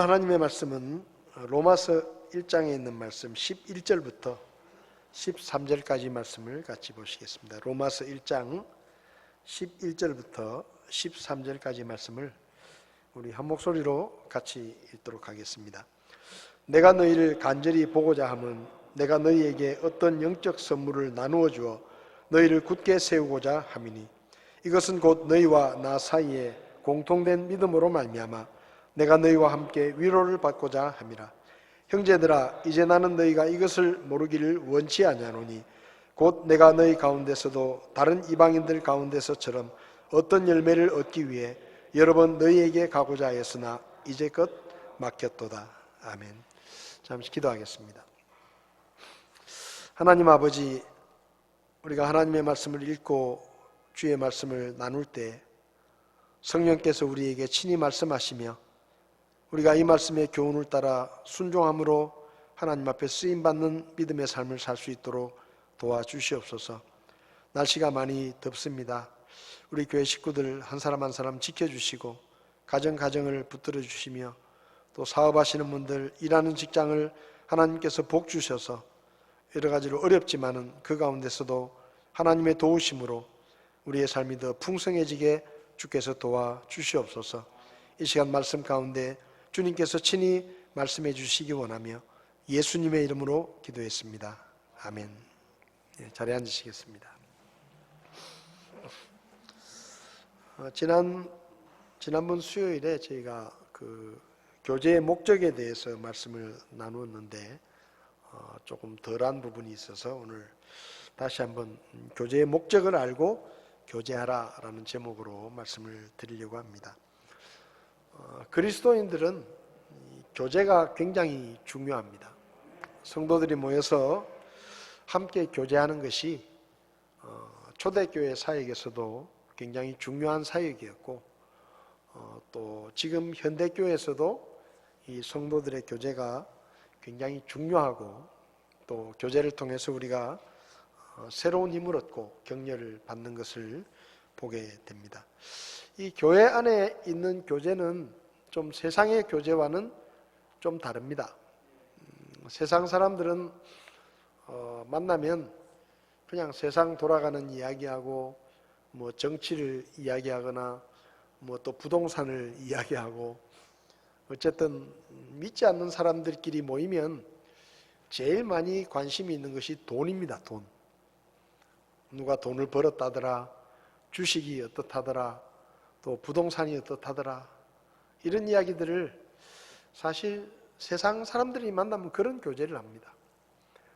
하나님의 말씀은 로마서 1장에 있는 말씀 11절부터 13절까지 말씀을 같이 보시겠습니다. 로마서 1장 11절부터 13절까지 말씀을 우리 한 목소리로 같이 읽도록 하겠습니다. 내가 너희를 간절히 보고자 함은 내가 너희에게 어떤 영적 선물을 나누어 주어 너희를 굳게 세우고자 함이니 이것은 곧 너희와 나 사이에 공통된 믿음으로 말미암아 내가 너희와 함께 위로를 받고자 함이라. 형제들아, 이제 나는 너희가 이것을 모르기를 원치 아니하노니 곧 내가 너희 가운데서도 다른 이방인들 가운데서처럼 어떤 열매를 얻기 위해 여러 번 너희에게 가고자 하였으나 이제껏 막혔도다. 아멘. 잠시 기도하겠습니다. 하나님 아버지, 우리가 하나님의 말씀을 읽고 주의 말씀을 나눌 때 성령께서 우리에게 친히 말씀하시며 우리가 이 말씀의 교훈을 따라 순종함으로 하나님 앞에 쓰임받는 믿음의 삶을 살 수 있도록 도와주시옵소서. 날씨가 많이 덥습니다. 우리 교회 식구들 한 사람 한 사람 지켜주시고 가정을 붙들어 주시며 또 사업하시는 분들, 일하는 직장을 하나님께서 복 주셔서 여러 가지로 어렵지만은 그 가운데서도 하나님의 도우심으로 우리의 삶이 더 풍성해지게 주께서 도와주시옵소서. 이 시간 말씀 가운데 주님께서 친히 말씀해 주시기 원하며 예수님의 이름으로 기도했습니다. 아멘. 자리에 앉으시겠습니다. 지난번 수요일에 저희가 그 교제의 목적에 대해서 말씀을 나누었는데 조금 덜한 부분이 있어서 오늘 다시 한번 교제의 목적을 알고 교제하라라는 제목으로 말씀을 드리려고 합니다. 그리스도인들은 교제가 굉장히 중요합니다. 성도들이 모여서 함께 교제하는 것이 초대교회 사역에서도 굉장히 중요한 사역이었고 또 지금 현대교회에서도 이 성도들의 교제가 굉장히 중요하고 또 교제를 통해서 우리가 새로운 힘을 얻고 격려를 받는 것을 보게 됩니다. 이 교회 안에 있는 교제는 좀 세상의 교제와는 좀 다릅니다. 세상 사람들은 만나면 그냥 세상 돌아가는 이야기하고 뭐 정치를 이야기하거나 뭐 또 부동산을 이야기하고 어쨌든 믿지 않는 사람들끼리 모이면 제일 많이 관심이 있는 것이 돈입니다. 돈. 누가 돈을 벌었다더라, 주식이 어떻다더라, 또 부동산이 어떻다더라, 이런 이야기들을 사실 세상 사람들이 만나면 그런 교제를 합니다.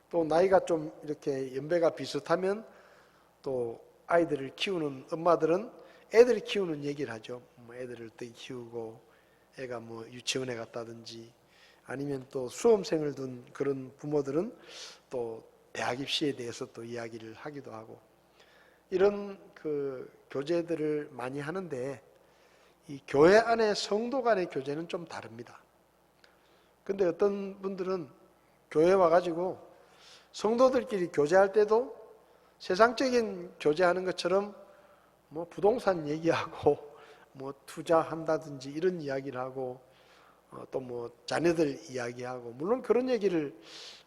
또 나이가 좀 이렇게 연배가 비슷하면 또 아이들을 키우는 엄마들은 애들이 키우는 얘기를 하죠. 뭐 애들을 어떻게 키우고 애가 뭐 유치원에 갔다든지 아니면 또 수험생을 둔 그런 부모들은 또 대학 입시에 대해서 또 이야기를 하기도 하고 이런 그 교제들을 많이 하는데 이 교회 안에 성도 간의 교제는 좀 다릅니다. 근데 어떤 분들은 교회 와가지고 성도들끼리 교제할 때도 세상적인 교제하는 것처럼 뭐 부동산 얘기하고 뭐 투자한다든지 이런 이야기를 하고 또 뭐 자녀들 이야기하고 물론 그런 얘기를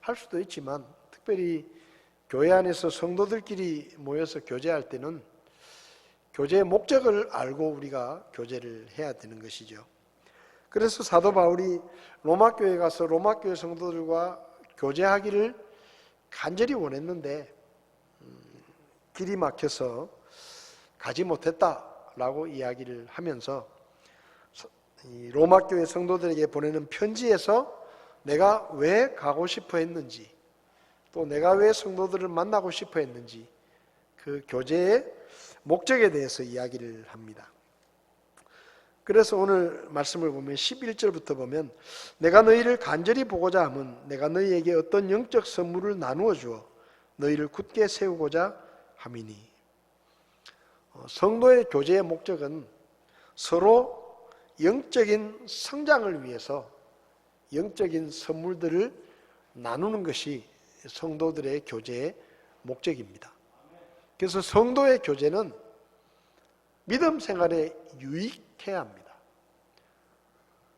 할 수도 있지만 특별히 교회 안에서 성도들끼리 모여서 교제할 때는 교제의 목적을 알고 우리가 교제를 해야 되는 것이죠. 그래서 사도 바울이 로마교회에 가서 로마교회 성도들과 교제하기를 간절히 원했는데 길이 막혀서 가지 못했다라고 이야기를 하면서 이 로마교회 성도들에게 보내는 편지에서 내가 왜 가고 싶어 했는지 또 내가 왜 성도들을 만나고 싶어 했는지 그 교제의 목적에 대해서 이야기를 합니다. 그래서 오늘 말씀을 보면 11절부터 보면 내가 너희를 간절히 보고자 함은 내가 너희에게 어떤 영적 선물을 나누어 주어 너희를 굳게 세우고자 함이니 성도의 교제의 목적은 서로 영적인 성장을 위해서 영적인 선물들을 나누는 것이 성도들의 교제의 목적입니다. 그래서 성도의 교제는 믿음 생활에 유익해야 합니다.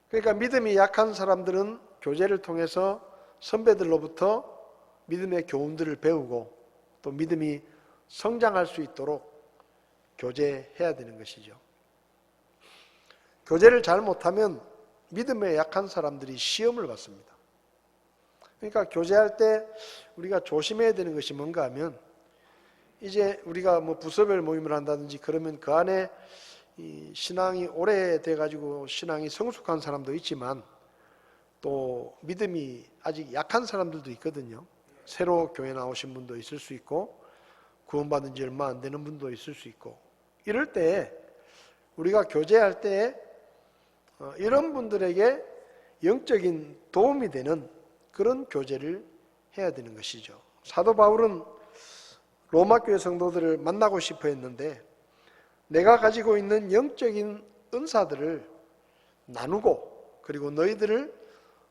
그러니까 믿음이 약한 사람들은 교제를 통해서 선배들로부터 믿음의 교훈들을 배우고 또 믿음이 성장할 수 있도록 교제해야 되는 것이죠. 교제를 잘 못하면 믿음에 약한 사람들이 시험을 받습니다. 그러니까 교제할 때 우리가 조심해야 되는 것이 뭔가 하면, 이제 우리가 뭐 부서별 모임을 한다든지 그러면 그 안에 이 신앙이 오래돼 가지고 신앙이 성숙한 사람도 있지만 또 믿음이 아직 약한 사람들도 있거든요. 새로 교회 나오신 분도 있을 수 있고 구원받은 지 얼마 안 되는 분도 있을 수 있고, 이럴 때 우리가 교제할 때 이런 분들에게 영적인 도움이 되는 그런 교제를 해야 되는 것이죠. 사도 바울은 로마 교회 성도들을 만나고 싶어 했는데 내가 가지고 있는 영적인 은사들을 나누고 그리고 너희들을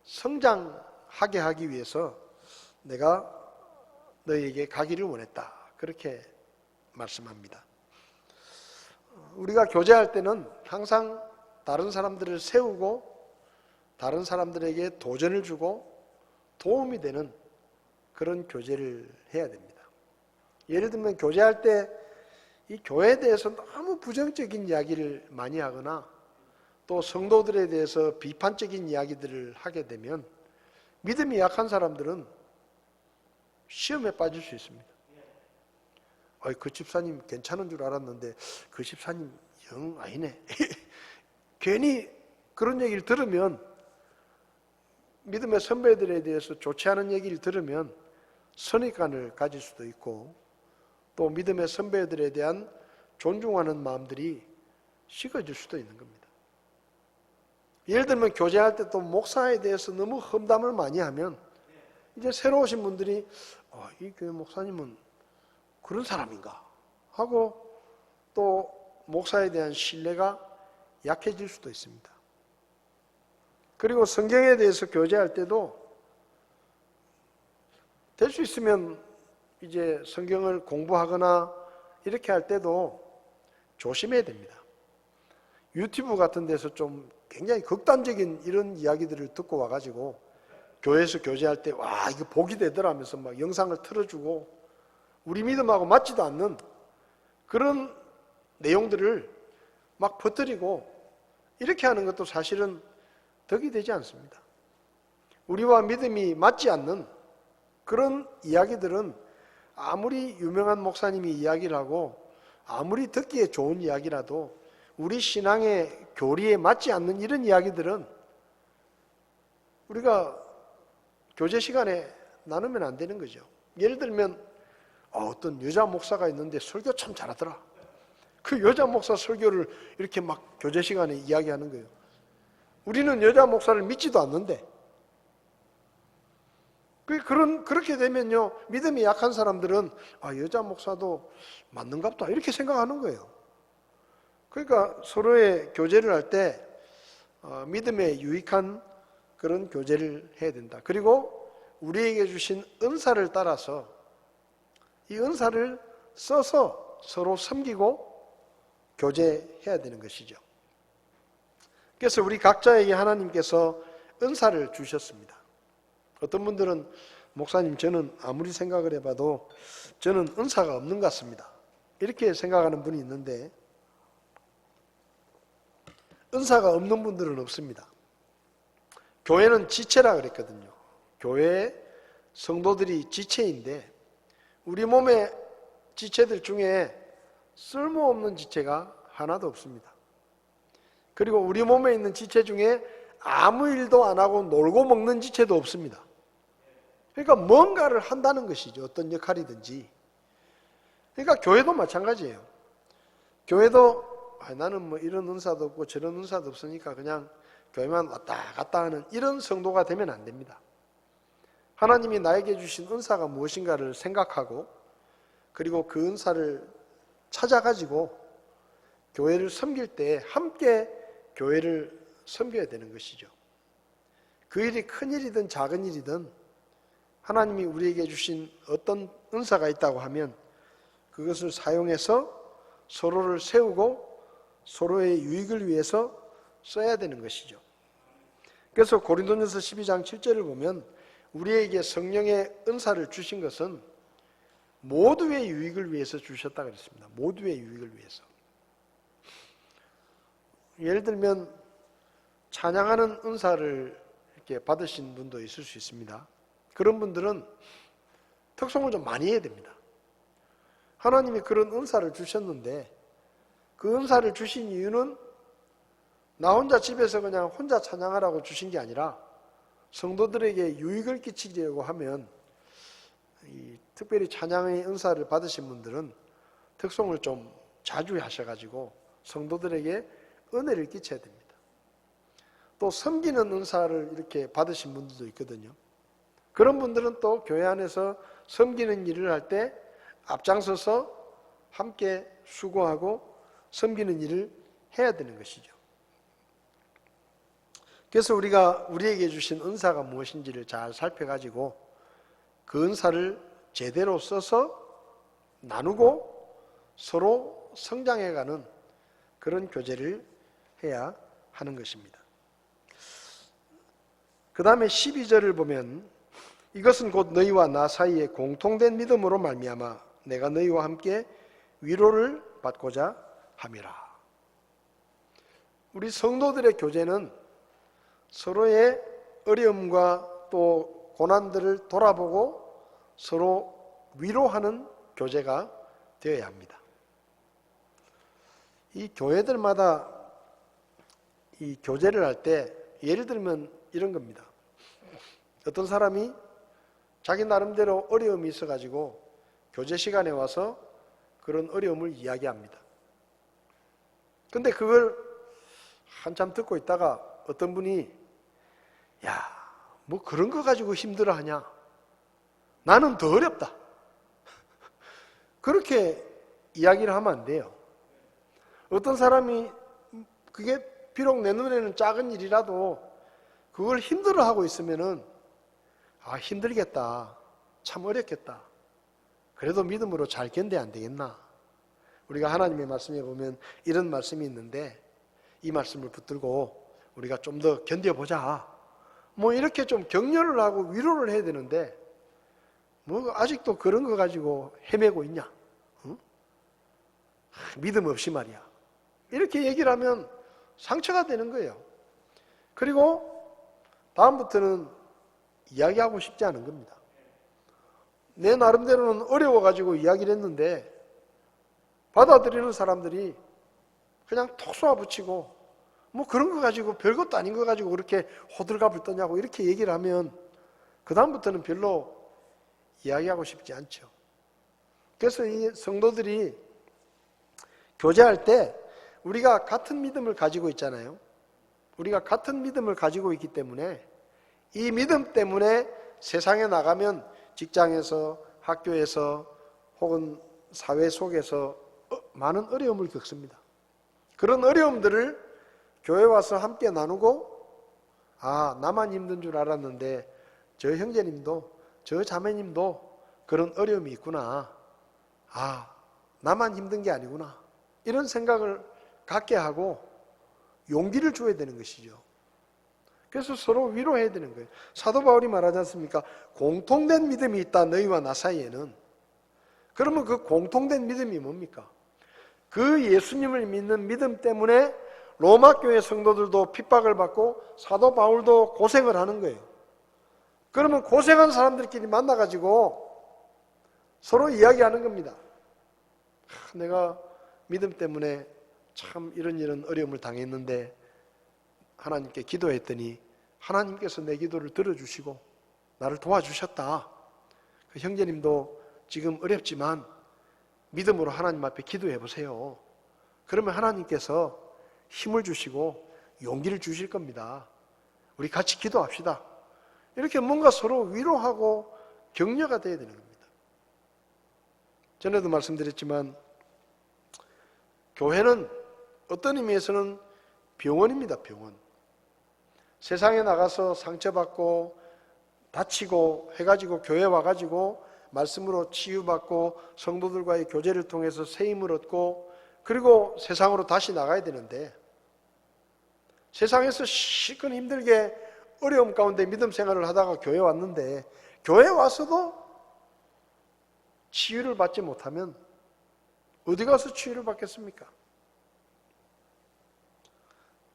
성장하게 하기 위해서 내가 너희에게 가기를 원했다, 그렇게 말씀합니다. 우리가 교제할 때는 항상 다른 사람들을 세우고 다른 사람들에게 도전을 주고 도움이 되는 그런 교제를 해야 됩니다. 예를 들면 교제할 때 이 교회에 대해서 너무 부정적인 이야기를 많이 하거나 또 성도들에 대해서 비판적인 이야기들을 하게 되면 믿음이 약한 사람들은 시험에 빠질 수 있습니다. 그 집사님 괜찮은 줄 알았는데 그 집사님 영 아니네. 괜히 그런 얘기를 들으면, 믿음의 선배들에 대해서 좋지 않은 얘기를 들으면 선입관을 가질 수도 있고 또 믿음의 선배들에 대한 존중하는 마음들이 식어질 수도 있는 겁니다. 예를 들면 교제할 때 또 목사에 대해서 너무 험담을 많이 하면 이제 새로 오신 분들이 이 교회 목사님은 그런 사람인가 하고 또 목사에 대한 신뢰가 약해질 수도 있습니다. 그리고 성경에 대해서 교제할 때도 될 수 있으면 이제 성경을 공부하거나 이렇게 할 때도 조심해야 됩니다. 유튜브 같은 데서 좀 굉장히 극단적인 이런 이야기들을 듣고 와가지고 교회에서 교제할 때 와 이거 복이 되더라 하면서 막 영상을 틀어주고 우리 믿음하고 맞지도 않는 그런 내용들을 막 퍼뜨리고 이렇게 하는 것도 사실은 덕이 되지 않습니다. 우리와 믿음이 맞지 않는 그런 이야기들은 아무리 유명한 목사님이 이야기를 하고 아무리 듣기에 좋은 이야기라도 우리 신앙의 교리에 맞지 않는 이런 이야기들은 우리가 교제 시간에 나누면 안 되는 거죠. 예를 들면 어떤 여자 목사가 있는데 설교 참 잘하더라. 그 여자 목사 설교를 이렇게 막 교제 시간에 이야기하는 거예요. 우리는 여자 목사를 믿지도 않는데, 그렇게 되면요, 믿음이 약한 사람들은 여자 목사도 맞는갑다 이렇게 생각하는 거예요. 그러니까 서로의 교제를 할 때 믿음에 유익한 그런 교제를 해야 된다. 그리고 우리에게 주신 은사를 따라서 이 은사를 써서 서로 섬기고 교제해야 되는 것이죠. 그래서 우리 각자에게 하나님께서 은사를 주셨습니다. 어떤 분들은 목사님 저는 아무리 생각을 해봐도 저는 은사가 없는 것 같습니다, 이렇게 생각하는 분이 있는데 은사가 없는 분들은 없습니다. 교회는 지체라 그랬거든요. 교회 성도들이 지체인데 우리 몸의 지체들 중에 쓸모없는 지체가 하나도 없습니다. 그리고 우리 몸에 있는 지체 중에 아무 일도 안 하고 놀고 먹는 지체도 없습니다. 그러니까 뭔가를 한다는 것이죠. 어떤 역할이든지. 그러니까 교회도 마찬가지예요. 교회도 나는 뭐 이런 은사도 없고 저런 은사도 없으니까 그냥 교회만 왔다 갔다 하는 이런 성도가 되면 안 됩니다. 하나님이 나에게 주신 은사가 무엇인가를 생각하고 그리고 그 은사를 찾아가지고 교회를 섬길 때 함께 교회를 섬겨야 되는 것이죠. 그 일이 큰 일이든 작은 일이든 하나님이 우리에게 주신 어떤 은사가 있다고 하면 그것을 사용해서 서로를 세우고 서로의 유익을 위해서 써야 되는 것이죠. 그래서 고린도전서 12장 7절을 보면 우리에게 성령의 은사를 주신 것은 모두의 유익을 위해서 주셨다 그랬습니다. 모두의 유익을 위해서. 예를 들면 찬양하는 은사를 이렇게 받으신 분도 있을 수 있습니다. 그런 분들은 특송을 좀 많이 해야 됩니다. 하나님이 그런 은사를 주셨는데 그 은사를 주신 이유는 나 혼자 집에서 그냥 혼자 찬양하라고 주신 게 아니라 성도들에게 유익을 끼치려고 하면 특별히 찬양의 은사를 받으신 분들은 특송을 좀 자주 하셔가지고 성도들에게 은혜를 끼쳐야 됩니다. 또 섬기는 은사를 이렇게 받으신 분들도 있거든요. 그런 분들은 또 교회 안에서 섬기는 일을 할 때 앞장서서 함께 수고하고 섬기는 일을 해야 되는 것이죠. 그래서 우리가 우리에게 주신 은사가 무엇인지를 잘 살펴가지고 그 은사를 제대로 써서 나누고 서로 성장해가는 그런 교제를 해야 하는 것입니다. 그 다음에 12절을 보면 이것은 곧 너희와 나 사이에 공통된 믿음으로 말미암아 내가 너희와 함께 위로를 받고자 함이라. 우리 성도들의 교제는 서로의 어려움과 또 고난들을 돌아보고 서로 위로하는 교제가 되어야 합니다. 이 교회들마다 이 교제를 할 때 예를 들면 이런 겁니다. 어떤 사람이 자기 나름대로 어려움이 있어가지고 교제 시간에 와서 그런 어려움을 이야기합니다. 근데 그걸 한참 듣고 있다가 어떤 분이 야, 뭐 그런 거 가지고 힘들어하냐? 나는 더 어렵다. 그렇게 이야기를 하면 안 돼요. 어떤 사람이 그게 비록 내 눈에는 작은 일이라도 그걸 힘들어하고 있으면은 아, 힘들겠다. 참 어렵겠다. 그래도 믿음으로 잘 견뎌야 안 되겠나? 우리가 하나님의 말씀에 보면 이런 말씀이 있는데 이 말씀을 붙들고 우리가 좀 더 견뎌보자. 뭐 이렇게 좀 격려를 하고 위로를 해야 되는데 뭐 아직도 그런 거 가지고 헤매고 있냐? 응? 믿음 없이 말이야. 이렇게 얘기를 하면 상처가 되는 거예요. 그리고 다음부터는 이야기하고 싶지 않은 겁니다. 내 나름대로는 어려워가지고 이야기를 했는데 받아들이는 사람들이 그냥 톡 쏘아붙이고 뭐 그런 거 가지고 별것도 아닌 거 가지고 그렇게 호들갑을 떠냐고 이렇게 얘기를 하면 그 다음부터는 별로 이야기하고 싶지 않죠. 그래서 이 성도들이 교제할 때 우리가 같은 믿음을 가지고 있잖아요. 우리가 같은 믿음을 가지고 있기 때문에 이 믿음 때문에 세상에 나가면 직장에서 학교에서 혹은 사회 속에서 많은 어려움을 겪습니다. 그런 어려움들을 교회 와서 함께 나누고 아, 나만 힘든 줄 알았는데 저 형제님도 저 자매님도 그런 어려움이 있구나. 아, 나만 힘든 게 아니구나. 이런 생각을 갖게 하고 용기를 줘야 되는 것이죠. 그래서 서로 위로해야 되는 거예요. 사도 바울이 말하지 않습니까? 공통된 믿음이 있다 너희와 나 사이에는. 그러면 그 공통된 믿음이 뭡니까? 그 예수님을 믿는 믿음 때문에 로마 교회 성도들도 핍박을 받고 사도 바울도 고생을 하는 거예요. 그러면 고생한 사람들끼리 만나가지고 서로 이야기하는 겁니다. 내가 믿음 때문에 참 이런 어려움을 당했는데 하나님께 기도했더니 하나님께서 내 기도를 들어주시고 나를 도와주셨다. 그 형제님도 지금 어렵지만 믿음으로 하나님 앞에 기도해 보세요. 그러면 하나님께서 힘을 주시고 용기를 주실 겁니다. 우리 같이 기도합시다. 이렇게 뭔가 서로 위로하고 격려가 돼야 되는 겁니다. 전에도 말씀드렸지만 교회는 어떤 의미에서는 병원입니다. 병원. 세상에 나가서 상처받고 다치고 해가지고 교회 와가지고 말씀으로 치유받고 성도들과의 교제를 통해서 세임을 얻고 그리고 세상으로 다시 나가야 되는데 세상에서 실컷 힘들게 어려움 가운데 믿음 생활을 하다가 교회 왔는데 교회 와서도 치유를 받지 못하면 어디 가서 치유를 받겠습니까?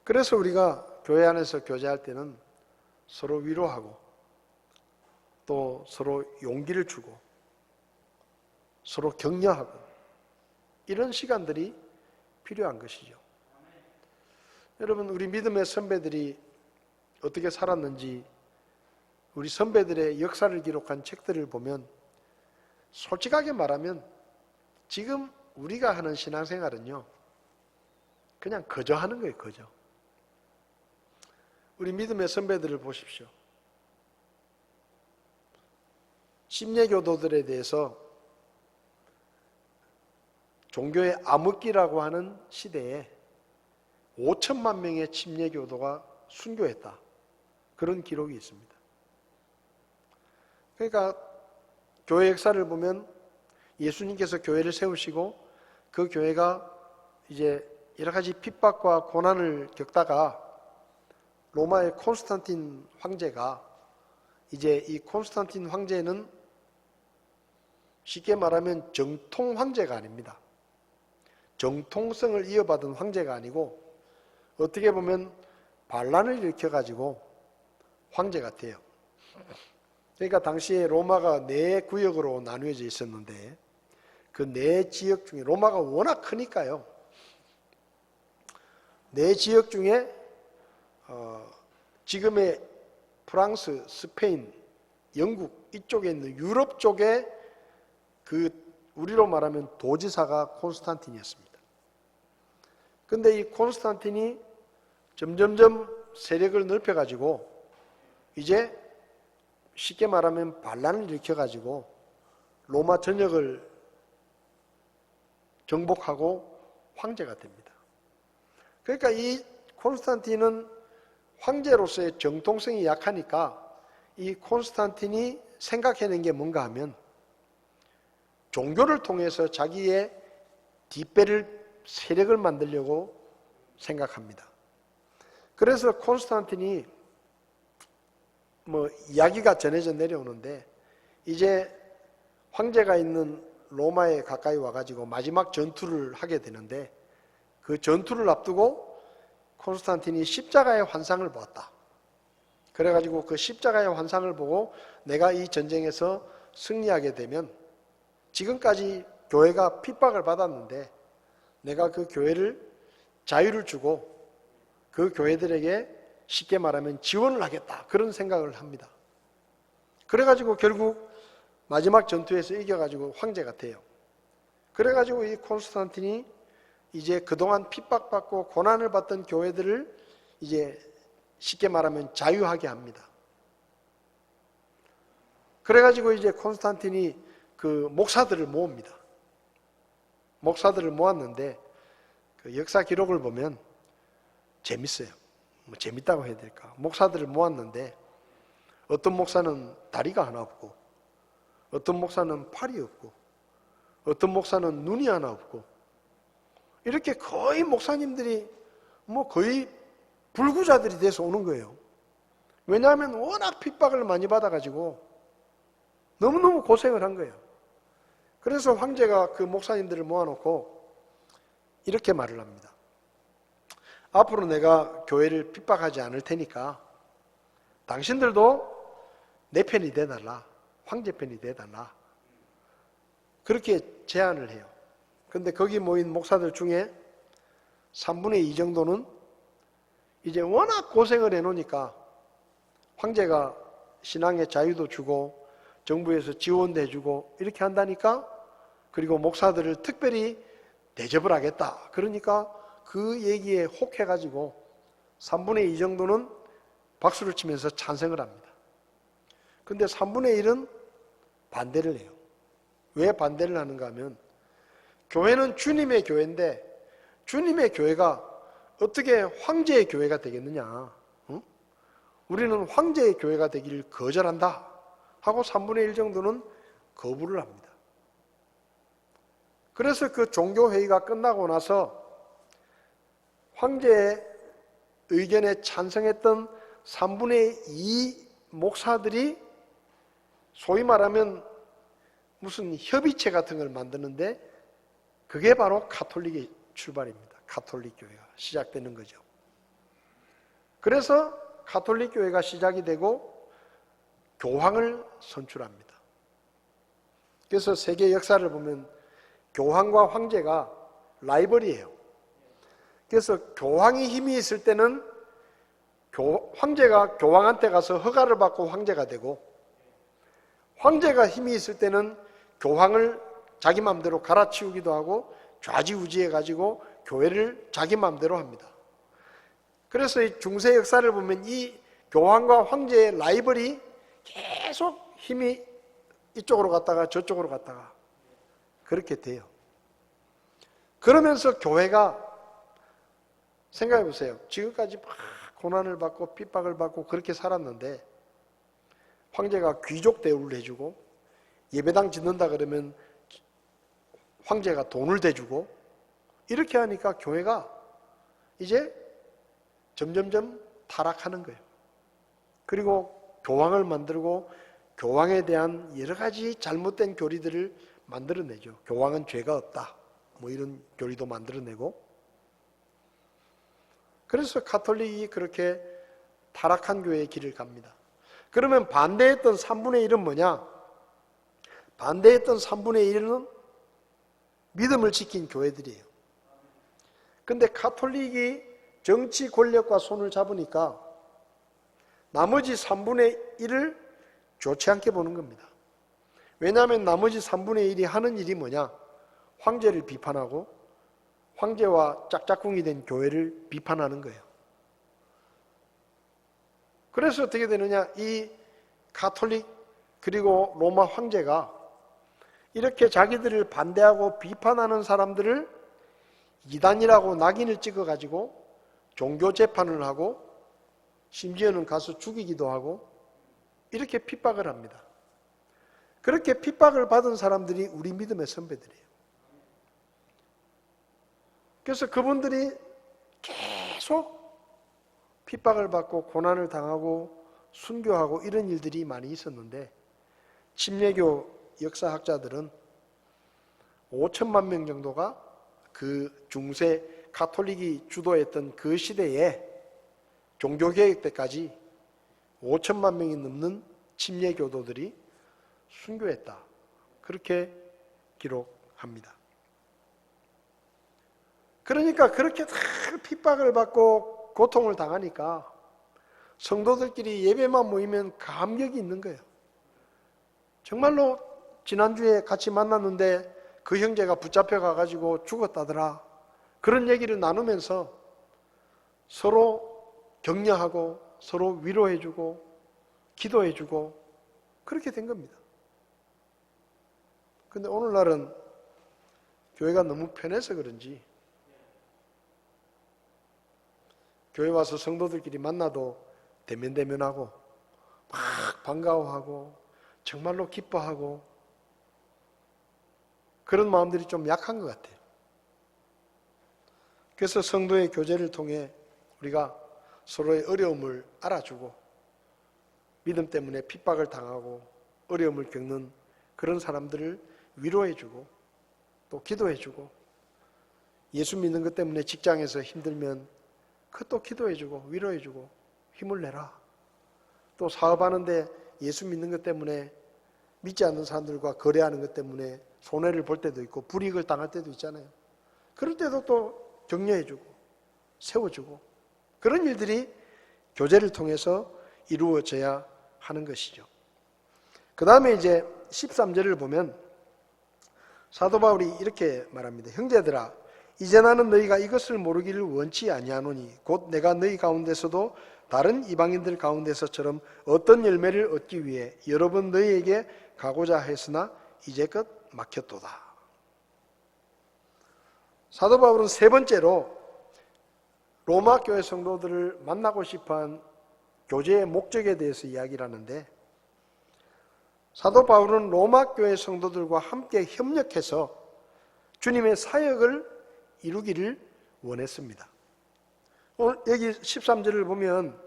그래서 우리가 교회 안에서 교제할 때는 서로 위로하고 또 서로 용기를 주고 서로 격려하고 이런 시간들이 필요한 것이죠. 여러분, 우리 믿음의 선배들이 어떻게 살았는지 우리 선배들의 역사를 기록한 책들을 보면 솔직하게 말하면 지금 우리가 하는 신앙생활은요, 그냥 거저 하는 거예요, 거저. 우리 믿음의 선배들을 보십시오. 침례교도들에 대해서 종교의 암흑기라고 하는 시대에 5천만 명의 침례교도가 순교했다. 그런 기록이 있습니다. 그러니까 교회 역사를 보면 예수님께서 교회를 세우시고 그 교회가 이제 여러 가지 핍박과 고난을 겪다가 로마의 콘스탄틴 황제가 이제 이 콘스탄틴 황제는 쉽게 말하면 정통 황제가 아닙니다. 정통성을 이어받은 황제가 아니고 어떻게 보면 반란을 일으켜가지고 황제 같아요. 그러니까 당시에 로마가 4구역으로 나누어져 있었는데 그 4지역 중에 로마가 워낙 크니까요. 4지역 중에 지금의 프랑스, 스페인, 영국 이쪽에 있는 유럽 쪽에 그 우리로 말하면 도지사가 콘스탄틴이었습니다. 근데 이 콘스탄틴이 점점점 세력을 넓혀가지고 이제 쉽게 말하면 반란을 일으켜가지고 로마 전역을 정복하고 황제가 됩니다. 그러니까 이 콘스탄틴은 황제로서의 정통성이 약하니까 이 콘스탄틴이 생각해낸 게 뭔가 하면 종교를 통해서 자기의 뒷배를 세력을 만들려고 생각합니다. 그래서 콘스탄틴이 이야기가 전해져 내려오는데 이제 황제가 있는 로마에 가까이 와가지고 마지막 전투를 하게 되는데 그 전투를 앞두고 콘스탄틴이 십자가의 환상을 보았다. 그래가지고 그 십자가의 환상을 보고 내가 이 전쟁에서 승리하게 되면 지금까지 교회가 핍박을 받았는데 내가 그 교회를 자유를 주고 그 교회들에게 쉽게 말하면 지원을 하겠다. 그런 생각을 합니다. 그래가지고 결국 마지막 전투에서 이겨가지고 황제가 돼요. 그래가지고 이 콘스탄틴이 이제 그동안 핍박받고 고난을 받던 교회들을 이제 쉽게 말하면 자유하게 합니다. 그래가지고 이제 콘스탄틴이 그 목사들을 모읍니다. 목사들을 모았는데 그 역사 기록을 보면 재밌어요. 재밌다고 해야 될까? 목사들을 모았는데 어떤 목사는 다리가 하나 없고 어떤 목사는 팔이 없고 어떤 목사는 눈이 하나 없고 이렇게 거의 목사님들이 거의 불구자들이 돼서 오는 거예요. 왜냐하면 워낙 핍박을 많이 받아가지고 너무너무 고생을 한 거예요. 그래서 황제가 그 목사님들을 모아놓고 이렇게 말을 합니다. 앞으로 내가 교회를 핍박하지 않을 테니까 당신들도 내 편이 돼달라. 황제 편이 돼달라. 그렇게 제안을 해요. 근데 거기 모인 목사들 중에 3분의 2 정도는 이제 워낙 고생을 해놓으니까 황제가 신앙의 자유도 주고 정부에서 지원도 해주고 이렇게 한다니까 그리고 목사들을 특별히 대접을 하겠다. 그러니까 그 얘기에 혹해가지고 3분의 2 정도는 박수를 치면서 찬성을 합니다. 근데 3분의 1은 반대를 해요. 왜 반대를 하는가 하면 교회는 주님의 교회인데 주님의 교회가 어떻게 황제의 교회가 되겠느냐. 응? 우리는 황제의 교회가 되기를 거절한다 하고 3분의 1 정도는 거부를 합니다. 그래서 그 종교회의가 끝나고 나서 황제의 의견에 찬성했던 3분의 2 목사들이 소위 말하면 무슨 협의체 같은 걸 만드는데 그게 바로 가톨릭의 출발입니다. 가톨릭 교회가 시작되는 거죠. 그래서 가톨릭 교회가 시작이 되고 교황을 선출합니다. 그래서 세계 역사를 보면 교황과 황제가 라이벌이에요. 그래서 교황이 힘이 있을 때는 황제가 교황한테 가서 허가를 받고 황제가 되고, 황제가 힘이 있을 때는 교황을 자기 마음대로 갈아치우기도 하고 좌지우지해 가지고 교회를 자기 마음대로 합니다. 그래서 이 중세 역사를 보면 이 교황과 황제의 라이벌이 계속 힘이 이쪽으로 갔다가 저쪽으로 갔다가 그렇게 돼요. 그러면서 교회가 생각해 보세요. 지금까지 막 고난을 받고 핍박을 받고 그렇게 살았는데 황제가 귀족 대우를 해주고 예배당 짓는다 그러면 황제가 돈을 대주고 이렇게 하니까 교회가 이제 점점점 타락하는 거예요. 그리고 교황을 만들고 교황에 대한 여러 가지 잘못된 교리들을 만들어내죠. 교황은 죄가 없다. 뭐 이런 교리도 만들어내고. 그래서 가톨릭이 그렇게 타락한 교회의 길을 갑니다. 그러면 반대했던 3분의 1은 뭐냐? 반대했던 3분의 1은 믿음을 지킨 교회들이에요. 근데 가톨릭이 정치 권력과 손을 잡으니까 나머지 3분의 1을 좋지 않게 보는 겁니다. 왜냐하면 나머지 3분의 1이 하는 일이 뭐냐? 황제를 비판하고 황제와 짝짝꿍이 된 교회를 비판하는 거예요. 그래서 어떻게 되느냐? 이 가톨릭 그리고 로마 황제가 이렇게 자기들을 반대하고 비판하는 사람들을 이단이라고 낙인을 찍어가지고 종교 재판을 하고 심지어는 가서 죽이기도 하고 이렇게 핍박을 합니다. 그렇게 핍박을 받은 사람들이 우리 믿음의 선배들이에요. 그래서 그분들이 계속 핍박을 받고 고난을 당하고 순교하고 이런 일들이 많이 있었는데 침례교 역사학자들은 5천만 명 정도가 그 중세 가톨릭이 주도했던 그 시대에 종교개혁 때까지 5천만 명이 넘는 침례교도들이 순교했다. 그렇게 기록합니다. 그러니까 그렇게 다 핍박을 받고 고통을 당하니까 성도들끼리 예배만 모이면 감격이 있는 거예요. 정말로 지난주에 같이 만났는데 그 형제가 붙잡혀 가가지고 죽었다더라. 그런 얘기를 나누면서 서로 격려하고 서로 위로해주고 기도해주고 그렇게 된 겁니다. 근데 오늘날은 교회가 너무 편해서 그런지 교회 와서 성도들끼리 만나도 대면대면하고 막 반가워하고 정말로 기뻐하고 그런 마음들이 좀 약한 것 같아요. 그래서 성도의 교제를 통해 우리가 서로의 어려움을 알아주고 믿음 때문에 핍박을 당하고 어려움을 겪는 그런 사람들을 위로해주고 또 기도해주고 예수 믿는 것 때문에 직장에서 힘들면 그것도 기도해주고 위로해주고 힘을 내라. 또 사업하는데 예수 믿는 것 때문에 믿지 않는 사람들과 거래하는 것 때문에 손해를 볼 때도 있고 불이익을 당할 때도 있잖아요. 그럴 때도 또 격려해주고 세워주고 그런 일들이 교제를 통해서 이루어져야 하는 것이죠. 그 다음에 이제 13절을 보면 사도 바울이 이렇게 말합니다. 형제들아 이제 나는 너희가 이것을 모르기를 원치 아니하노니 곧 내가 너희 가운데서도 다른 이방인들 가운데서처럼 어떤 열매를 얻기 위해 여러 번 너희에게 가고자 했으나 이제껏 막혔도다. 사도 바울은 세 번째로 로마 교회 성도들을 만나고 싶어한 교제의 목적에 대해서 이야기를 하는데 사도 바울은 로마 교회 성도들과 함께 협력해서 주님의 사역을 이루기를 원했습니다. 오늘 여기 13절을 보면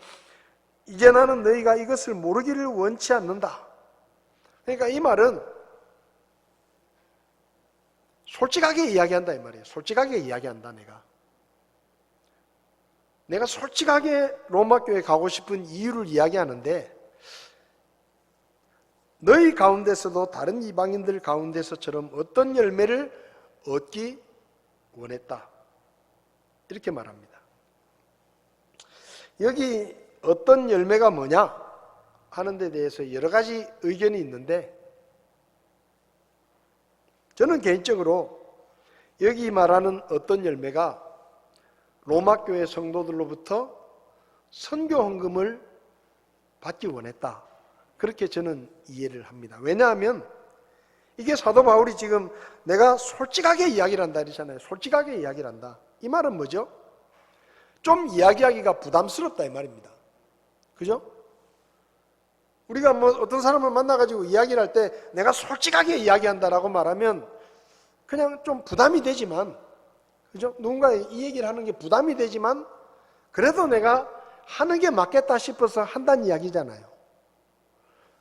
이제 나는 너희가 이것을 모르기를 원치 않는다. 그러니까 이 말은 솔직하게 이야기한다 이 말이에요. 솔직하게 이야기한다. 내가 솔직하게 로마 교회에 가고 싶은 이유를 이야기하는데, 너희 가운데서도 다른 이방인들 가운데서처럼 어떤 열매를 얻기 원했다. 이렇게 말합니다. 여기 어떤 열매가 뭐냐 하는 데 대해서 여러 가지 의견이 있는데, 저는 개인적으로 여기 말하는 어떤 열매가 로마 교회 성도들로부터 선교 헌금을 받기 원했다. 그렇게 저는 이해를 합니다. 왜냐하면 이게 사도 바울이 지금 내가 솔직하게 이야기를 한다 이러잖아요. 솔직하게 이야기를 한다. 이 말은 뭐죠? 좀 이야기하기가 부담스럽다 이 말입니다. 그죠? 우리가 뭐 어떤 사람을 만나가지고 이야기를 할 때 내가 솔직하게 이야기한다라고 말하면 그냥 좀 부담이 되지만, 그죠? 누군가 이 얘기를 하는 게 부담이 되지만 그래도 내가 하는 게 맞겠다 싶어서 한다는 이야기잖아요.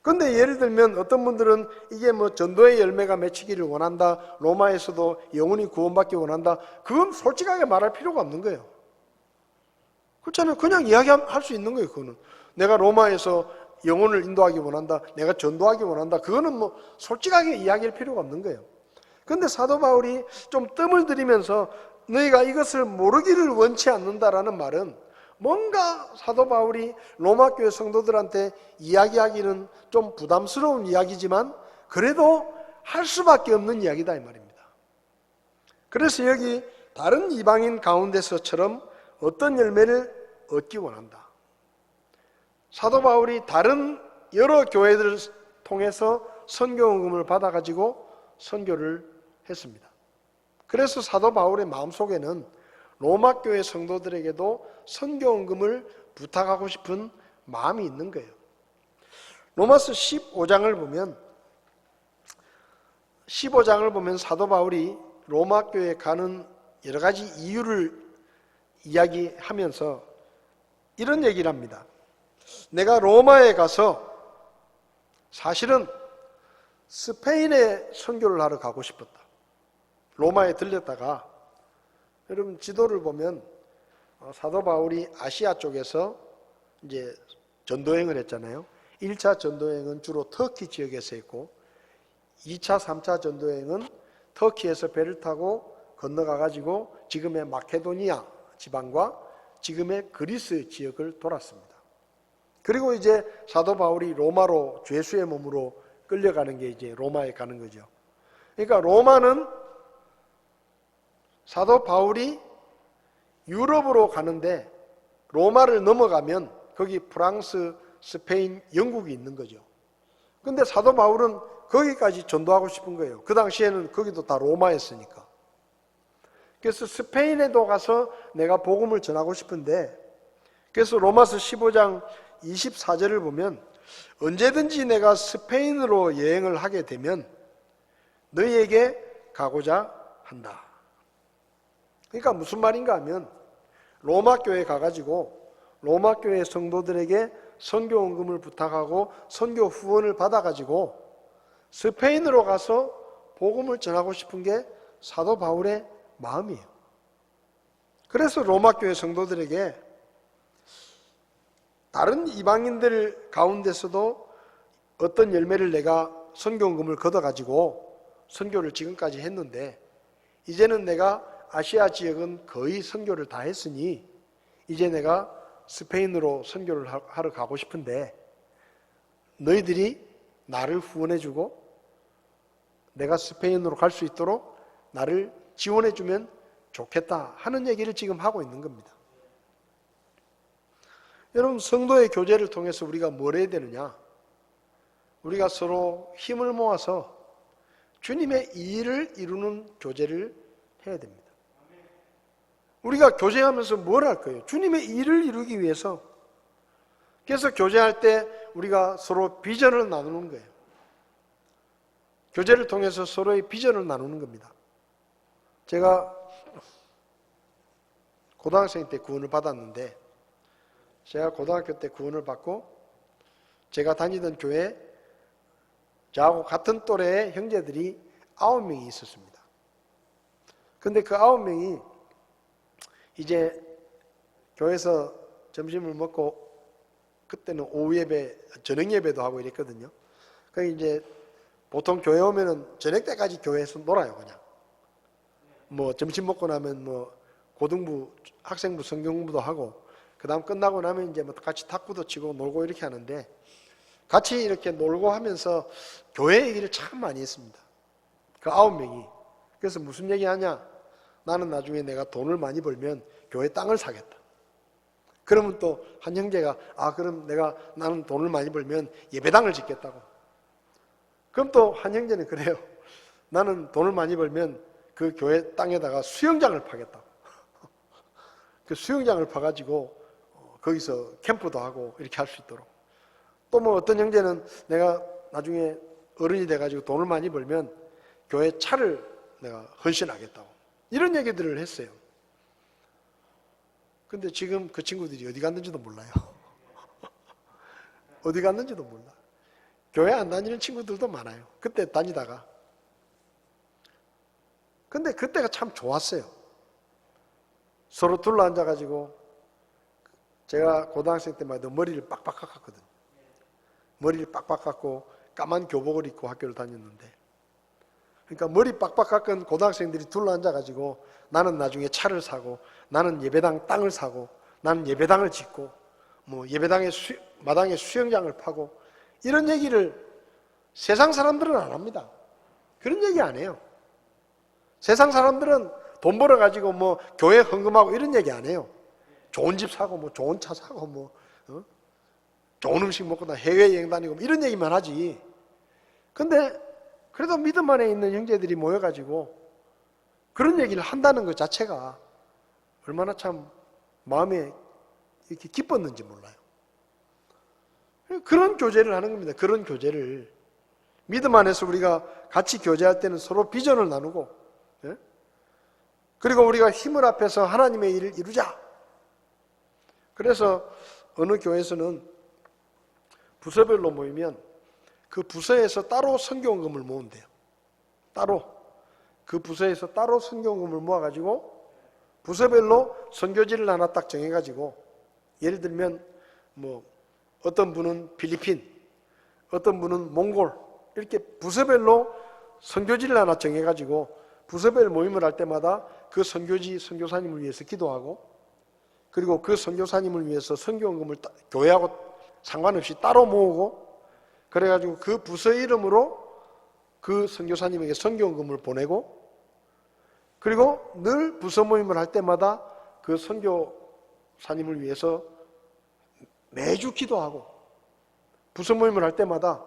근데 예를 들면 어떤 분들은 이게 뭐 전도의 열매가 맺히기를 원한다, 로마에서도 영혼이 구원받기 원한다, 그건 솔직하게 말할 필요가 없는 거예요. 그렇잖아요. 그냥 이야기할 수 있는 거예요. 그거는 내가 로마에서 영혼을 인도하기 원한다, 내가 전도하기 원한다, 그거는 뭐 솔직하게 이야기할 필요가 없는 거예요. 근데 사도 바울이 좀 뜸을 들이면서 너희가 이것을 모르기를 원치 않는다라는 말은 뭔가 사도 바울이 로마 교회 성도들한테 이야기하기는 좀 부담스러운 이야기지만 그래도 할 수밖에 없는 이야기다 이 말입니다. 그래서 여기 다른 이방인 가운데서처럼 어떤 열매를 얻기 원한다. 사도 바울이 다른 여러 교회들을 통해서 선교헌금을 받아가지고 선교를 했습니다. 그래서 사도 바울의 마음속에는 로마 교회 성도들에게도 선교헌금을 부탁하고 싶은 마음이 있는 거예요. 로마서 15장을 보면 사도 바울이 로마 교회에 가는 여러 가지 이유를 이야기하면서 이런 얘기를 합니다. 내가 로마에 가서 사실은 스페인에 선교를 하러 가고 싶었다. 로마에 들렸다가, 여러분 지도를 보면 사도 바울이 아시아 쪽에서 이제 전도행을 했잖아요. 1차 전도행은 주로 터키 지역에서 했고 2차, 3차 전도행은 터키에서 배를 타고 건너가 가지고 지금의 마케도니아 지방과 지금의 그리스 지역을 돌았습니다. 그리고 이제 사도 바울이 로마로 죄수의 몸으로 끌려가는 게 이제 로마에 가는 거죠. 그러니까 로마는 사도 바울이 유럽으로 가는데 로마를 넘어가면 거기 프랑스, 스페인, 영국이 있는 거죠. 근데 사도 바울은 거기까지 전도하고 싶은 거예요. 그 당시에는 거기도 다 로마였으니까. 그래서 스페인에도 가서 내가 복음을 전하고 싶은데, 그래서 로마서 15장 24절을 보면 언제든지 내가 스페인으로 여행을 하게 되면 너희에게 가고자 한다. 그러니까 무슨 말인가 하면 로마 교회에 가가지고 로마 교회 성도들에게 선교헌금을 부탁하고 선교 후원을 받아가지고 스페인으로 가서 복음을 전하고 싶은 게 사도 바울의 마음이에요. 그래서 로마 교회 성도들에게 다른 이방인들 가운데서도 어떤 열매를 내가 선교헌금을 걷어가지고 선교를 지금까지 했는데 이제는 내가 아시아 지역은 거의 선교를 다 했으니 이제 내가 스페인으로 선교를 하러 가고 싶은데 너희들이 나를 후원해주고 내가 스페인으로 갈 수 있도록 나를 지원해주면 좋겠다 하는 얘기를 지금 하고 있는 겁니다. 여러분, 성도의 교제를 통해서 우리가 뭘 해야 되느냐? 우리가 서로 힘을 모아서 주님의 일을 이루는 교제를 해야 됩니다. 우리가 교제하면서 뭘 할 거예요? 주님의 일을 이루기 위해서. 그래서 교제할 때 우리가 서로 비전을 나누는 거예요. 교제를 통해서 서로의 비전을 나누는 겁니다. 제가 고등학생 때 구원을 받았는데 제가 고등학교 때 구원을 받고 제가 다니던 교회 저하고 같은 또래의 형제들이 9명이 있었습니다. 근데 그 9명이 이제 교회에서 점심을 먹고 그때는 오후 예배, 저녁 예배도 하고 이랬거든요. 그 이제 보통 교회 오면은 저녁 때까지 교회에서 놀아요, 그냥. 뭐 점심 먹고 나면 뭐 고등부, 학생부 성경 공부도 하고, 그 다음 끝나고 나면 이제 뭐 같이 탁구도 치고 놀고 이렇게 하는데, 같이 이렇게 놀고 하면서 교회 얘기를 참 많이 했습니다. 그 9명이. 그래서 무슨 얘기 하냐? 나는 나중에 내가 돈을 많이 벌면 교회 땅을 사겠다. 그러면 또 한 형제가 그럼 나는 돈을 많이 벌면 예배당을 짓겠다고. 그럼 또 한 형제는 그래요. 나는 돈을 많이 벌면 그 교회 땅에다가 수영장을 파겠다고. 그 수영장을 파가지고 거기서 캠프도 하고 이렇게 할 수 있도록. 또 뭐 어떤 형제는 내가 나중에 어른이 돼가지고 돈을 많이 벌면 교회 차를 내가 헌신하겠다고. 이런 얘기들을 했어요. 근데 지금 그 친구들이 어디 갔는지도 몰라요. 어디 갔는지도 몰라. 교회 안 다니는 친구들도 많아요. 그때 다니다가. 근데 그때가 참 좋았어요. 서로 둘러앉아가지고 제가 고등학생 때마다 머리를 빡빡 깎았거든요. 머리를 빡빡 깎고 까만 교복을 입고 학교를 다녔는데, 그러니까 머리 빡빡 깎은 고등학생들이 둘러앉아가지고 나는 나중에 차를 사고, 나는 예배당 땅을 사고, 나는 예배당을 짓고, 뭐 예배당의 마당에 수영장을 파고, 이런 얘기를 세상 사람들은 안 합니다. 그런 얘기 안 해요. 세상 사람들은 돈 벌어가지고 뭐 교회 헌금하고 이런 얘기 안 해요. 좋은 집 사고 뭐 좋은 차 사고 뭐 좋은 음식 먹고 다 해외여행 다니고 뭐 이런 얘기만 하지. 근데 그래도 믿음 안에 있는 형제들이 모여가지고 그런 얘기를 한다는 것 자체가 얼마나 참 마음에 이렇게 기뻤는지 몰라요. 그런 교제를 하는 겁니다. 그런 교제를. 믿음 안에서 우리가 같이 교제할 때는 서로 비전을 나누고, 그리고 우리가 힘을 합해서 하나님의 일을 이루자. 그래서 어느 교회에서는 부서별로 모이면 그 부서에서 따로 선교원금을 모은대요. 따로. 그 부서에서 따로 선교원금을 모아가지고 부서별로 선교지를 하나 딱 정해가지고, 예를 들면 뭐 어떤 분은 필리핀, 어떤 분은 몽골, 이렇게 부서별로 선교지를 하나 정해가지고 부서별 모임을 할 때마다 그 선교지 선교사님을 위해서 기도하고, 그리고 그 선교사님을 위해서 선교원금을 교회하고 상관없이 따로 모으고, 그래가지고 그 부서 이름으로 그 선교사님에게 선교원금을 보내고, 그리고 늘 부서 모임을 할 때마다 그 선교사님을 위해서 매주 기도하고, 부서 모임을 할 때마다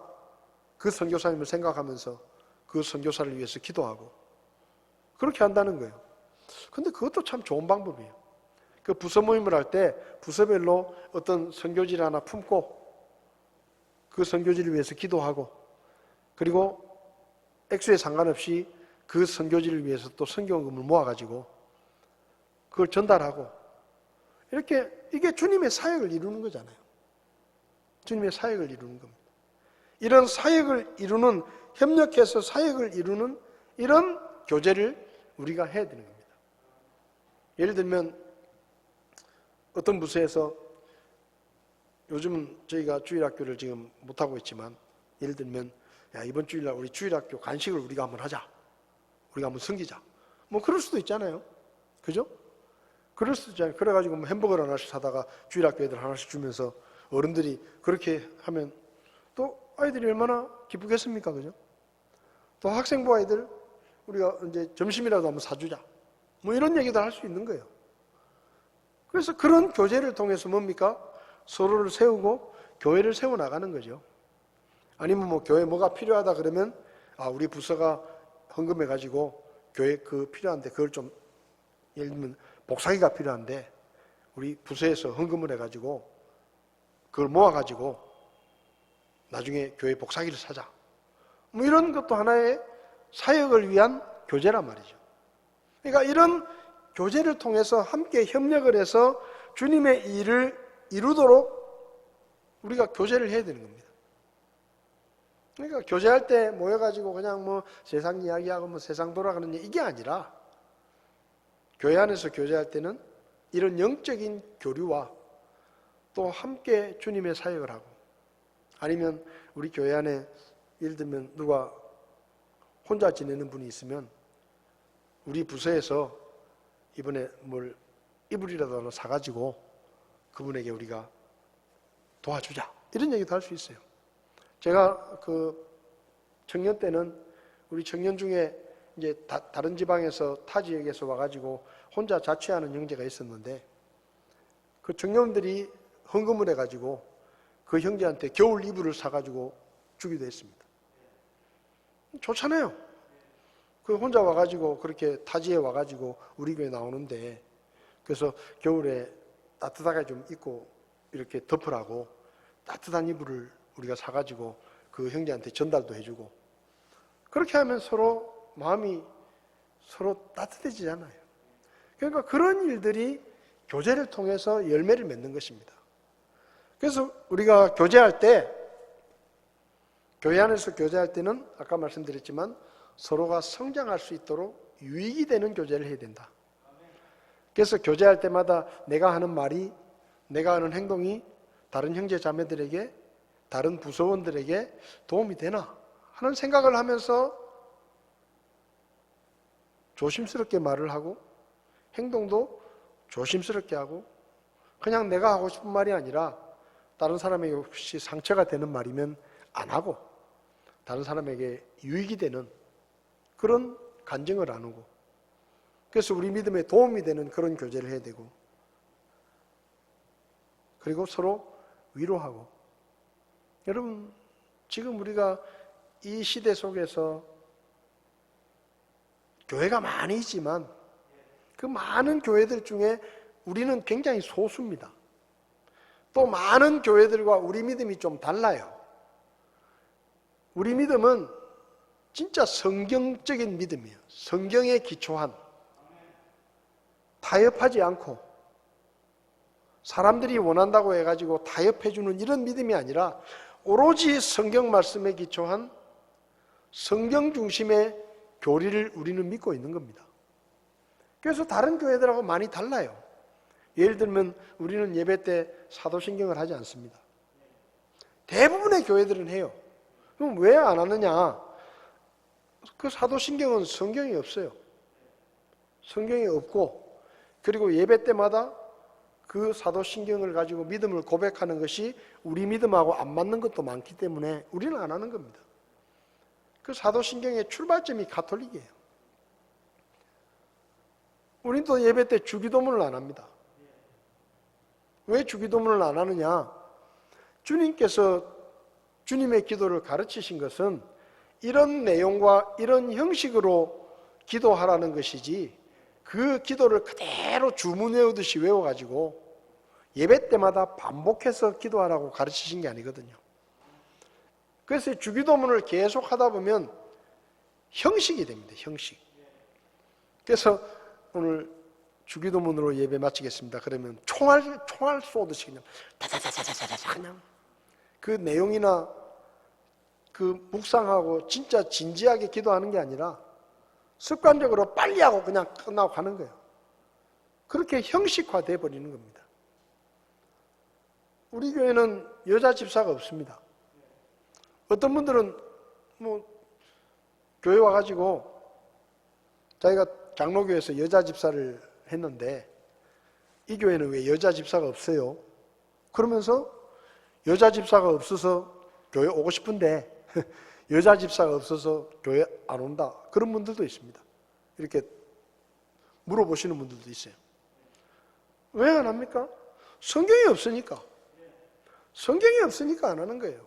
그 선교사님을 생각하면서 그 선교사를 위해서 기도하고, 그렇게 한다는 거예요. 근데 그것도 참 좋은 방법이에요. 그 부서 모임을 할 때 부서별로 어떤 선교지를 하나 품고 그 선교지를 위해서 기도하고, 그리고 액수에 상관없이 그 선교지를 위해서 또 선교원금을 모아가지고 그걸 전달하고, 이렇게 이게 주님의 사역을 이루는 거잖아요. 주님의 사역을 이루는 겁니다. 이런 사역을 이루는, 협력해서 사역을 이루는 이런 교제를 우리가 해야 되는 겁니다. 예를 들면 어떤 부서에서, 요즘은 저희가 주일학교를 지금 못하고 있지만, 예를 들면 이번 주일날 우리 주일학교 간식을 우리가 한번 하자, 우리가 한번 섬기자, 뭐 그럴 수도 있잖아요. 그죠? 그럴 수도 있잖아요. 그래가지고 뭐 햄버거를 하나씩 사다가 주일학교 애들 하나씩 주면서 어른들이 그렇게 하면 또 아이들이 얼마나 기쁘겠습니까? 그죠? 또 학생부 아이들 우리가 이제 점심이라도 한번 사주자, 뭐 이런 얘기도 할 수 있는 거예요. 그래서 그런 교제를 통해서 뭡니까? 서로를 세우고 교회를 세워나가는 거죠. 아니면 뭐 교회 뭐가 필요하다 그러면 우리 부서가 헌금해가지고 교회 그 필요한데 그걸 좀, 예를 들면 복사기가 필요한데 우리 부서에서 헌금을 해가지고 그걸 모아가지고 나중에 교회 복사기를 사자, 뭐 이런 것도 하나의 사역을 위한 교제란 말이죠. 그러니까 이런 교제를 통해서 함께 협력을 해서 주님의 일을 이루도록 우리가 교제를 해야 되는 겁니다. 그러니까 교제할 때 모여가지고 그냥 뭐 세상 이야기하고 뭐 세상 돌아가는 이게 아니라 교회 안에서 교제할 때는 이런 영적인 교류와 또 함께 주님의 사역을 하고, 아니면 우리 교회 안에 예를 들면 누가 혼자 지내는 분이 있으면 우리 부서에서 이번에 뭘 이불이라도 하나 사가지고 그분에게 우리가 도와주자, 이런 얘기도 할 수 있어요. 제가 그 청년 때는 우리 청년 중에 이제 다른 지방에서 타 지역에서 와가지고 혼자 자취하는 형제가 있었는데, 그 청년들이 헌금을 해가지고 그 형제한테 겨울 이불을 사가지고 주기도 했습니다. 좋잖아요. 그 혼자 와가지고 그렇게 타지에 와가지고 우리 교회 나오는데, 그래서 겨울에 따뜻하게 좀 입고 이렇게 덮으라고 따뜻한 이불을 우리가 사가지고 그 형제한테 전달도 해주고, 그렇게 하면 서로 마음이 서로 따뜻해지잖아요. 그러니까 그런 일들이 교제를 통해서 열매를 맺는 것입니다. 그래서 우리가 교제할 때, 교회 안에서 교제할 때는 아까 말씀드렸지만 서로가 성장할 수 있도록 유익이 되는 교제를 해야 된다. 그래서 교제할 때마다 내가 하는 말이, 내가 하는 행동이 다른 형제 자매들에게, 다른 부서원들에게 도움이 되나 하는 생각을 하면서 조심스럽게 말을 하고 행동도 조심스럽게 하고, 그냥 내가 하고 싶은 말이 아니라 다른 사람에게 혹시 상처가 되는 말이면 안 하고 다른 사람에게 유익이 되는 그런 간증을 나누고, 그래서 우리 믿음에 도움이 되는 그런 교제를 해야 되고, 그리고 서로 위로하고. 여러분, 지금 우리가 이 시대 속에서 교회가 많이 있지만 그 많은 교회들 중에 우리는 굉장히 소수입니다. 또 많은 교회들과 우리 믿음이 좀 달라요. 우리 믿음은 진짜 성경적인 믿음이에요. 성경에 기초한, 타협하지 않고 사람들이 원한다고 해가지고 타협해주는 이런 믿음이 아니라 오로지 성경 말씀에 기초한 성경 중심의 교리를 우리는 믿고 있는 겁니다. 그래서 다른 교회들하고 많이 달라요. 예를 들면 우리는 예배 때 사도신경을 하지 않습니다. 대부분의 교회들은 해요. 그럼 왜 안 하느냐? 그 사도신경은 성경이 없어요. 성경이 없고, 그리고 예배 때마다 그 사도신경을 가지고 믿음을 고백하는 것이 우리 믿음하고 안 맞는 것도 많기 때문에 우리는 안 하는 겁니다. 그 사도신경의 출발점이 가톨릭이에요. 우리는 또 예배 때 주기도문을 안 합니다. 왜 주기도문을 안 하느냐? 주님께서 주님의 기도를 가르치신 것은 이런 내용과 이런 형식으로 기도하라는 것이지, 그 기도를 그대로 주문 외우듯이 외워가지고 예배 때마다 반복해서 기도하라고 가르치신 게 아니거든요. 그래서 주기도문을 계속 하다 보면 형식이 됩니다. 형식. 그래서 오늘 주기도문으로 예배 마치겠습니다. 그러면 총알 쏘듯이 그냥 다다다다다다 그냥 그 내용이나 그 묵상하고 진짜 진지하게 기도하는 게 아니라 습관적으로 빨리 하고 그냥 끝나고 가는 거예요. 그렇게 형식화돼 버리는 겁니다. 우리 교회는 여자 집사가 없습니다. 어떤 분들은 뭐 교회 와가지고 자기가 장로교회에서 여자 집사를 했는데 이 교회는 왜 여자 집사가 없어요? 그러면서 여자 집사가 없어서 교회 오고 싶은데 여자 집사가 없어서 교회 안 온다, 그런 분들도 있습니다. 이렇게 물어보시는 분들도 있어요. 왜 안 합니까? 성경이 없으니까. 성경이 없으니까 안 하는 거예요.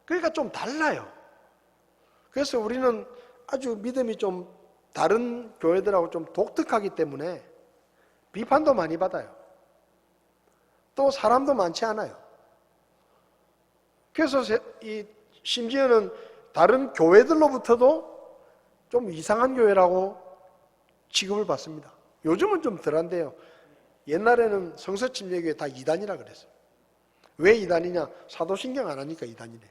그러니까 좀 달라요. 그래서 우리는 아주 믿음이 좀 다른 교회들하고 좀 독특하기 때문에 비판도 많이 받아요. 또 사람도 많지 않아요. 그래서 심지어는 다른 교회들로부터도 좀 이상한 교회라고 취급을 받습니다. 요즘은 좀 덜한데요. 옛날에는 성서침례교회 다 이단이라 그랬어요. 왜 이단이냐? 사도신경 안 하니까 이단이래.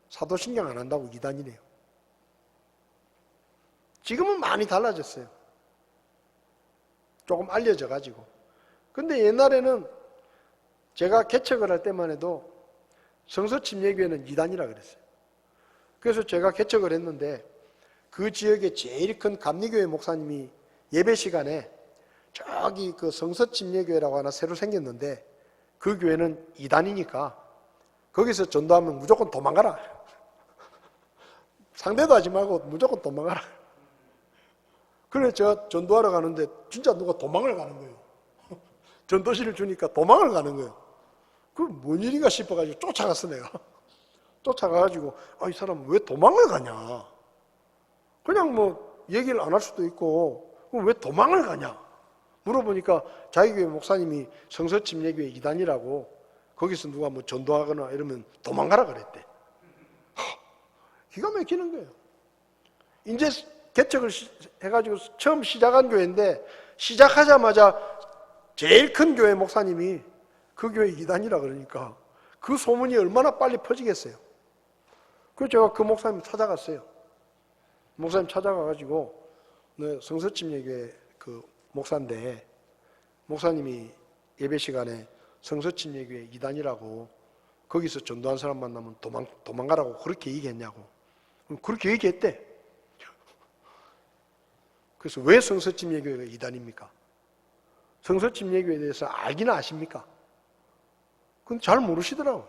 사도신경 안 한다고 이단이래요. 지금은 많이 달라졌어요. 조금 알려져 가지고. 근데 옛날에는 제가 개척을 할 때만 해도 성서침례교회는 이단이라 그랬어요. 그래서 제가 개척을 했는데 그 지역에 제일 큰 감리교회 목사님이 예배 시간에 저기 그 성서침례교회라고 하나 새로 생겼는데 그 교회는 이단이니까 거기서 전도하면 무조건 도망가라. 상대도 하지 말고 무조건 도망가라. 그래 제가 전도하러 가는데 진짜 누가 도망을 가는 거예요. 전도실을 주니까 도망을 가는 거예요. 그 뭔 일인가 싶어가지고 쫓아갔어 내가. 쫓아가가지고 이 사람은 왜 도망을 가냐. 그냥 뭐 얘기를 안 할 수도 있고 왜 도망을 가냐 물어보니까 자기 교회 목사님이 성서침례교회 이단이라고 거기서 누가 뭐 전도하거나 이러면 도망가라 그랬대. 기가 막히는 거예요. 이제 개척을 해가지고 처음 시작한 교회인데 시작하자마자 제일 큰 교회 목사님이 그 교회 이단이라 그러니까 그 소문이 얼마나 빨리 퍼지겠어요. 그래서 제가 그 목사님 찾아갔어요. 목사님 찾아가가지고 성서침례교회 그 목사인데 목사님이 예배 시간에 성서침례교회 이단이라고 거기서 전도한 사람 만나면 도망가라고 그렇게 얘기했냐고. 그렇게 얘기했대. 그래서 왜 성서침례교회가 이단입니까? 성서침례교회에 대해서 알기는 아십니까? 근데 잘 모르시더라고.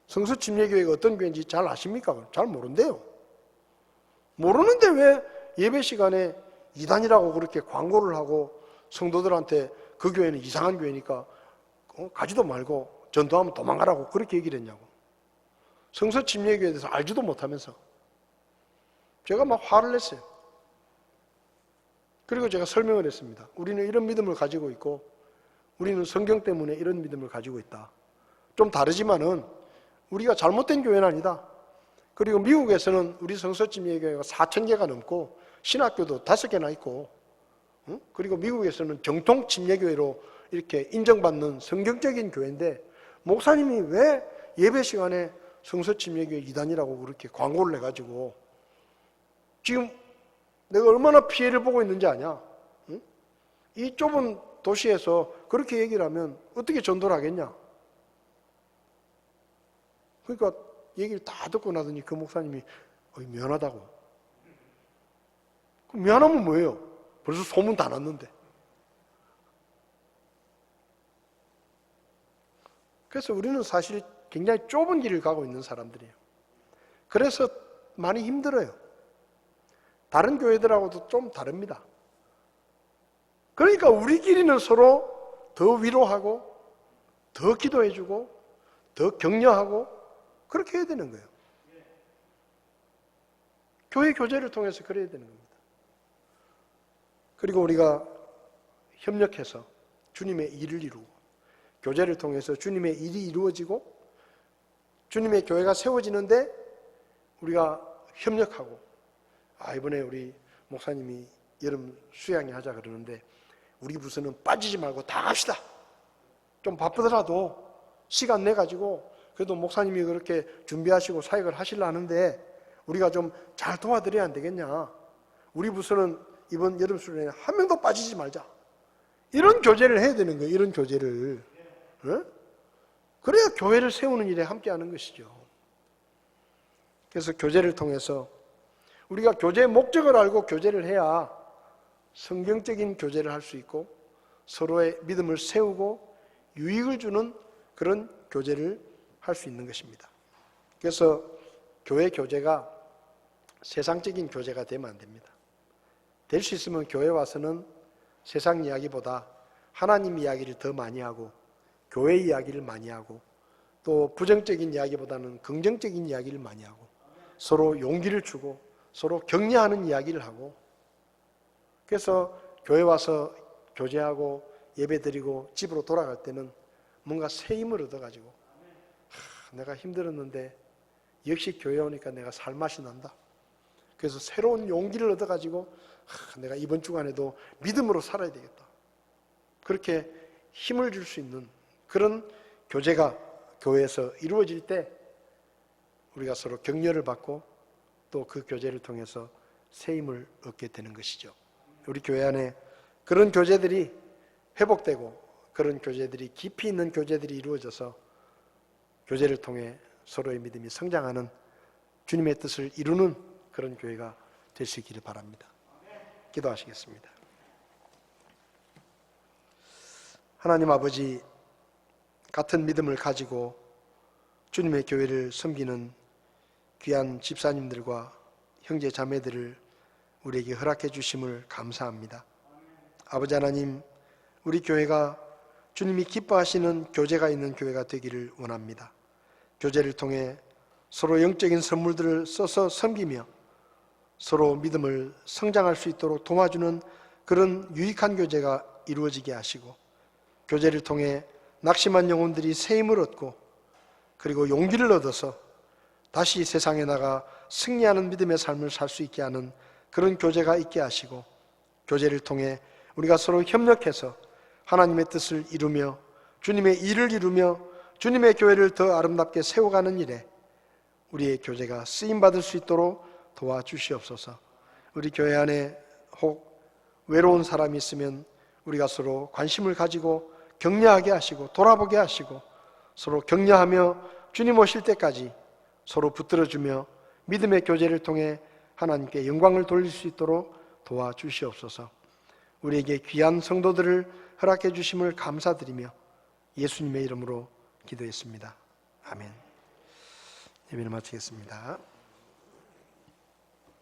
성서침례교회가 어떤 교회인지 잘 아십니까? 잘 모른대요. 모르는데 왜 예배 시간에 이단이라고 그렇게 광고를 하고 성도들한테 그 교회는 이상한 교회니까 가지도 말고 전도하면 도망가라고 그렇게 얘기를 했냐고. 성서침례교회에 대해서 알지도 못하면서 제가 막 화를 냈어요. 그리고 제가 설명을 했습니다. 우리는 이런 믿음을 가지고 있고 우리는 성경 때문에 이런 믿음을 가지고 있다. 좀 다르지만은 우리가 잘못된 교회는 아니다. 그리고 미국에서는 우리 성서침례교회가 4,000개가 넘고 신학교도 5개나 있고 그리고 미국에서는 정통 침례교회로 이렇게 인정받는 성경적인 교회인데 목사님이 왜 예배 시간에 성서침례교회 이단이라고 그렇게 광고를 해가지고 지금 내가 얼마나 피해를 보고 있는지 아냐? 이 좁은 도시에서 그렇게 얘기를 하면 어떻게 전도를 하겠냐? 그러니까 얘기를 다 듣고 나더니 그 목사님이 미안하다고. 그럼 미안하면 뭐예요? 벌써 소문 다 났는데. 그래서 우리는 사실 굉장히 좁은 길을 가고 있는 사람들이에요. 그래서 많이 힘들어요. 다른 교회들하고도 좀 다릅니다. 그러니까 우리끼리는 서로 더 위로하고 더 기도해주고 더 격려하고 그렇게 해야 되는 거예요. 교회 교제를 통해서 그래야 되는 겁니다. 그리고 우리가 협력해서 주님의 일을 이루고 교제를 통해서 주님의 일이 이루어지고 주님의 교회가 세워지는데 우리가 협력하고 이번에 우리 목사님이 여름 수양회 하자 그러는데 우리 부서는 빠지지 말고 다 합시다. 좀 바쁘더라도 시간 내가지고 그래도 목사님이 그렇게 준비하시고 사역을 하시려 하는데 우리가 좀 잘 도와드려야 안 되겠냐. 우리 부서는 이번 여름 수련회에 한 명도 빠지지 말자. 이런 교제를 해야 되는 거예요. 이런 교제를. 그래야 교회를 세우는 일에 함께하는 것이죠. 그래서 교제를 통해서 우리가 교제의 목적을 알고 교제를 해야 성경적인 교제를 할 수 있고 서로의 믿음을 세우고 유익을 주는 그런 교제를 할 수 있는 것입니다. 그래서 교회 교제가 세상적인 교제가 되면 안 됩니다. 될 수 있으면 교회 와서는 세상 이야기보다 하나님 이야기를 더 많이 하고 교회 이야기를 많이 하고 또 부정적인 이야기보다는 긍정적인 이야기를 많이 하고 서로 용기를 주고 서로 격려하는 이야기를 하고 그래서 교회 와서 교제하고 예배드리고 집으로 돌아갈 때는 뭔가 새 힘을 얻어가지고 내가 힘들었는데 역시 교회 오니까 내가 살맛이 난다. 그래서 새로운 용기를 얻어가지고 내가 이번 주간에도 믿음으로 살아야 되겠다. 그렇게 힘을 줄 수 있는 그런 교제가 교회에서 이루어질 때 우리가 서로 격려를 받고 또 그 교제를 통해서 새 힘을 얻게 되는 것이죠. 우리 교회 안에 그런 교제들이 회복되고 그런 교제들이 깊이 있는 교제들이 이루어져서 교제를 통해 서로의 믿음이 성장하는 주님의 뜻을 이루는 그런 교회가 될 수 있기를 바랍니다. 기도하시겠습니다. 하나님 아버지, 같은 믿음을 가지고 주님의 교회를 섬기는 귀한 집사님들과 형제 자매들을 우리에게 허락해 주심을 감사합니다. 아버지 하나님, 우리 교회가 주님이 기뻐하시는 교제가 있는 교회가 되기를 원합니다. 교제를 통해 서로 영적인 선물들을 써서 섬기며 서로 믿음을 성장할 수 있도록 도와주는 그런 유익한 교제가 이루어지게 하시고, 교제를 통해 낙심한 영혼들이 새 힘을 얻고 그리고 용기를 얻어서 다시 세상에 나가 승리하는 믿음의 삶을 살 수 있게 하는 그런 교제가 있게 하시고, 교제를 통해 우리가 서로 협력해서 하나님의 뜻을 이루며 주님의 일을 이루며 주님의 교회를 더 아름답게 세워가는 일에 우리의 교제가 쓰임받을 수 있도록 도와주시옵소서. 우리 교회 안에 혹 외로운 사람이 있으면 우리가 서로 관심을 가지고 격려하게 하시고 돌아보게 하시고 서로 격려하며 주님 오실 때까지 서로 붙들어주며 믿음의 교제를 통해 하나님께 영광을 돌릴 수 있도록 도와주시옵소서. 우리에게 귀한 성도들을 허락해 주심을 감사드리며 예수님의 이름으로 기도했습니다. 아멘. 예배를 마치겠습니다.